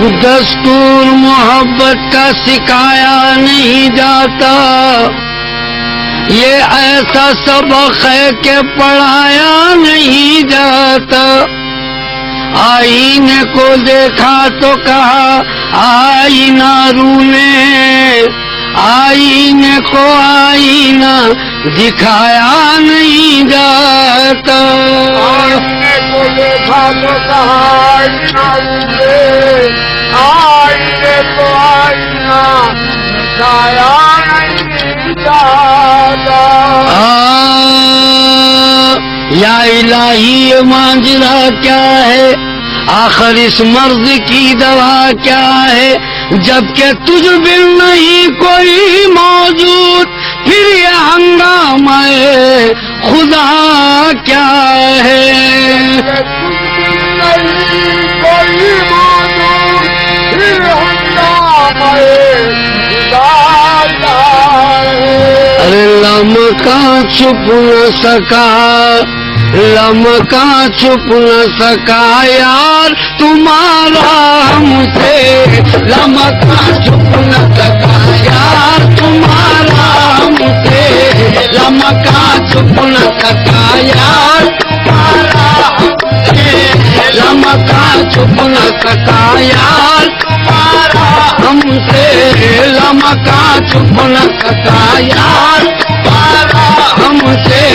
دستور محبت کا سکھایا نہیں جاتا، یہ ایسا سبق ہے کہ پڑھایا نہیں جاتا۔ آئینے کو دیکھا تو کہا آئینہ رونے، آئینے کو آئینہ دکھایا نہیں جاتا۔ آئینے کو دیکھا تو کہا آئینہ رونے، آئینے کو آئینہ دکھایا نہیں جاتا۔ یا الہی یہ ماجرا کیا ہے، آخر اس مرض کی دوا کیا ہے، جبکہ تجھ بن نہیں کوئی موجود، پھر یہ ہنگامہ خدا کیا ہے۔ نہیں کوئی موجود، پھر ہنگامہ خدا کیا ہے۔ ارے لمکا چھپ نہ سکا، لمکا چھپ نہ سکا یار تمہارا ہم سے، لمکا چھپ نہ سکا یار تمہارا ہم سے، لمکا چھپ نہ سکا یار تمہارا ہم سے، لمکا چھپ نہ سکا یار تمہارا ہم سے، لمکا چھپ نہ سکا یار تمہارا ہم سے،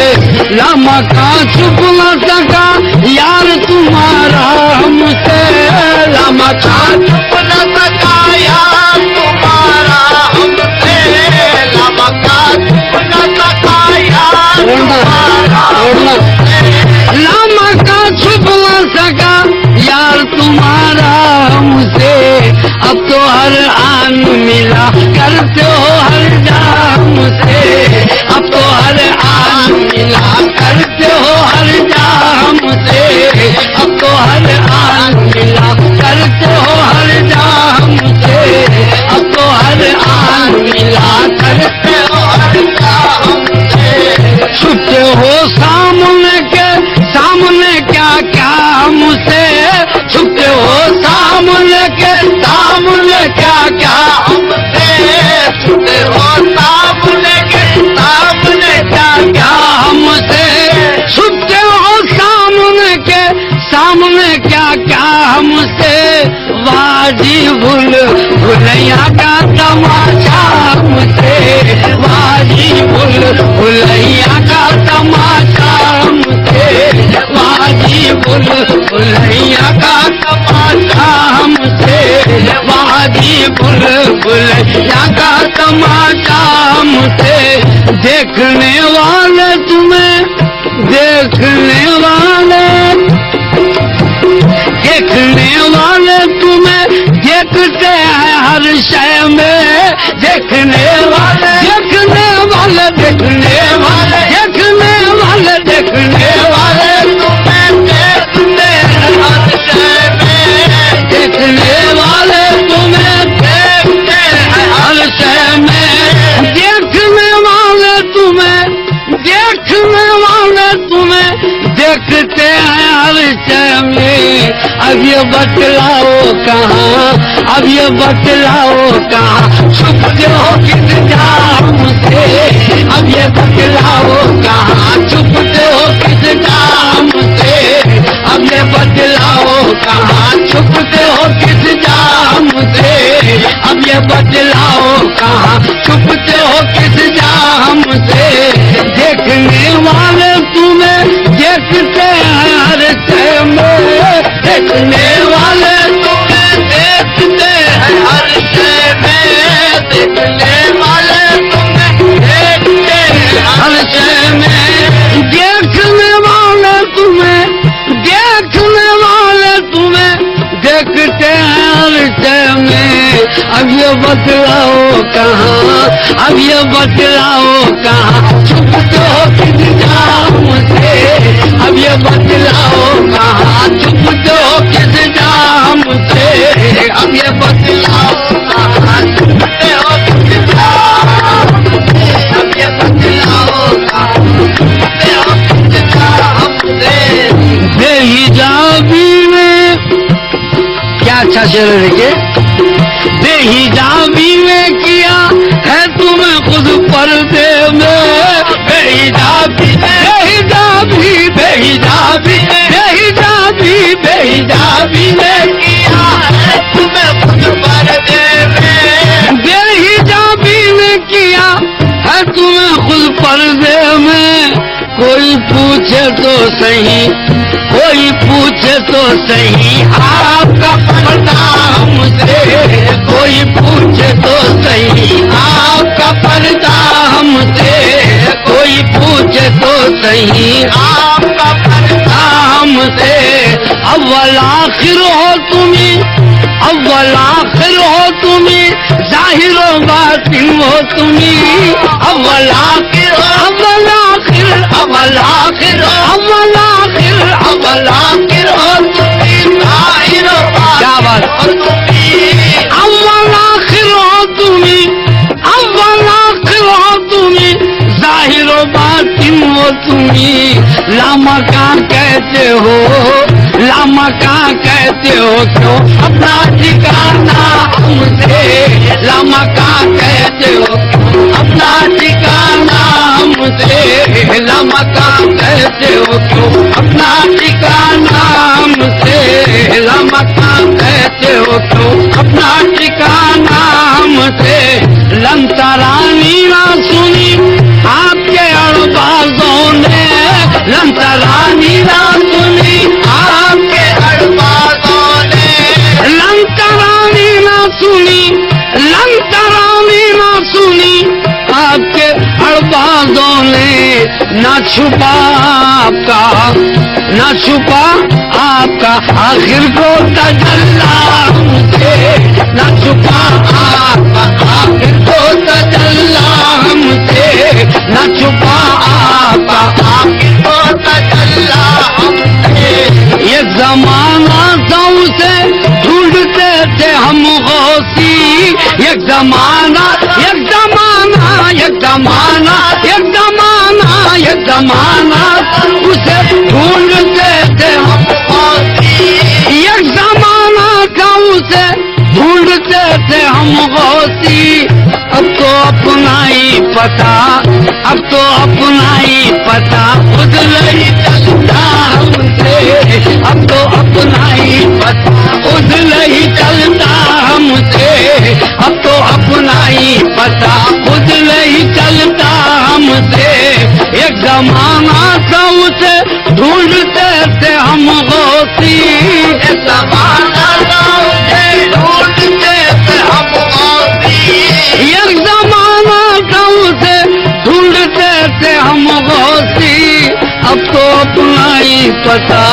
لمکا چھپ نہ سکا یار تمہارا ہم سے، لمکا چھپ نہ سکا یار تمہارا ہم سے، لمکا چھپ نہ سکا یار تمہارا ہم سے، لمکا چھپ نہ سکا یار تمہارا ہم سے، اب تو ہر آن ملا کرتے ہو ہر جام سے، اب تو ہر آن ملا کرتے ہو ہر جام سے، اب تو ہر آن ملا کرتے ہو ہر جام سے، اب تو ہر آن ملا کرتے ہو ہر جام سے، چھپتے ہو سامنے کے سامنے کیا کیا ہم سے، چھپتے ہو سامنے کے سامنے کیا کیا ہم سے، چھپتے ہو سامنے کے سامنے کیا کیا ہم سے، چھپتے ہو سامنے کے سامنے کیا کیا ہم سے، واجی بھلیا کا تماشا ہم سے، واجی بھلیا کا تماشا ہم سے، واجی بھلیا کا تماشا ہم سے، واجی بھلیا کا تماشا ہم سے، دیکھنے والے تمہیں دیکھنے والے دیکھنے والے تمہیں دیکھتے ہیں ہر شے میں، دیکھنے والے دیکھنے والے دیکھنے والے دیکھنے والے دیکھنے والے تمہیں دیکھتے ہیں ہر شے میں، دیکھنے والے تمہیں دیکھتے ہیں ہر شے میں، دیکھنے والے تمہیں دیکھنے والے تمہیں دیکھتے ہیں ہر شے میں، اب یہ بتلاؤ کہاں، اب یہ بتلاؤ کہاں چھپتے ہو کس جام سے، اب یہ بتلاؤ کہاں چھپتے ہو کس جام سے، اب یہ بتلاؤ کہاں چھپتے ہو کس جام سے، اب یہ بتلاؤ کہاں چھپتے ہو کس جام سے، دیکھنے والے تمہیں دیکھتے ہیں ہر شے میں، دیکھنے والے تمہیں دیکھتے ہیں ہر شے میں، دیکھنے والے تمہیں دیکھتے ہیں ہر شے میں، دیکھنے والے تمہیں دیکھنے والے تمہیں دیکھتے ہیں ہر شے میں، اب یہ بتلاؤ کہاں، اب یہ بتلاؤ کہاں چھپتے ہو کس جام سے، اب یہ بتلاؤ کہاں چھپتے ہو کس جام سے، اب یہ بتلاؤ کہاں چھپتے ہو کس جام سے، اب یہ بتلاؤ کہاں چھپتے ہو کس جام سے، بے حجابی میں کیا اچھا شعر لکھے بے حجابی میں کیا ہے تمہیں خود پردے میں بے حجابی بے حجابی بے حجابی بے حجابی بے حجابی میں کیا ہے تمہیں خود پردے میں بے حجابی نے کیا ہے تمہیں خود پردے میں کوئی پوچھے تو صحیح کوئی پوچھے تو صحیح آپ کا پردہ ہم سے کوئی پوچھے تو صحیح آپ کا پردہ ہم سے کوئی پوچھے تو صحیح آپ کا پردہ ہم سے اول آخر ہو تمہیں اول آخر ہو تمہیں ظاہر و باطن ہو تمہیں اول آخر اول آخر اول آخر اول آخر اول آخر ہو تمہیں ظاہر و باطن ہو تمہیں اول آخر ہو تمہیں اول آخر ہو تمہیں ظاہر و باطن ہو تمہیں لامکان کہتے ہو لامکان کہتے ہو کیوں اپنا ٹھکانا ہم سے لامکان کہتے ہو کیوں اپنا ٹھکانا ہم سے لامکان کہتے ہو کیوں اپنا ٹھکانا ہم سے لامکان کہتے ہو کیوں اپنا ٹھکانا ہم سے لنترانی نہ سنی آپ کے اڑبازوں نے لنترانی نہ سنی آپ کے اڑبازوں نے لنترانی نہ سنی لنترانی نہ سنی آپ کے اڑبازوں نے نہ چھپا آپ کا نہ چھپا آپ کا آخر کو تجلا ہم سے نہ چھپا آپ کا آخر کو تجلا ہم سے نہ چھپا آپ کا آخر کو تجلا ہم سے ایک زمانہ تھا اسے ڈھونڈتے تھے ہم غوثی ایک زمانہ ایک زمانہ ایک زمانہ ایک زمانہ ایک زمانہ اسے ڈھونڈتے تھے ہم غوثی ایک زمانہ تھا اسے ڈھونڈتے تھے ہم غوثی اب تو اپنا ہی پتا اب تو اپنا ہی پتا خود نہیں چلتا ہم سے اب تو اپنا ہی پتا خود نہیں چلتا ہم سے اب تو اپنا ہی پتا خود نہیں چلتا ہم سے ایک زمانہ تھا اسے ڈھونڈتے تھے ہم غوثی ایک زمانہ تھا اسے ڈھونڈتے تھے ہم غوثی ایک زمانہ تھا اسے ڈھونڈتے تھے ہم غوثی اب تو اپنا ہی پتا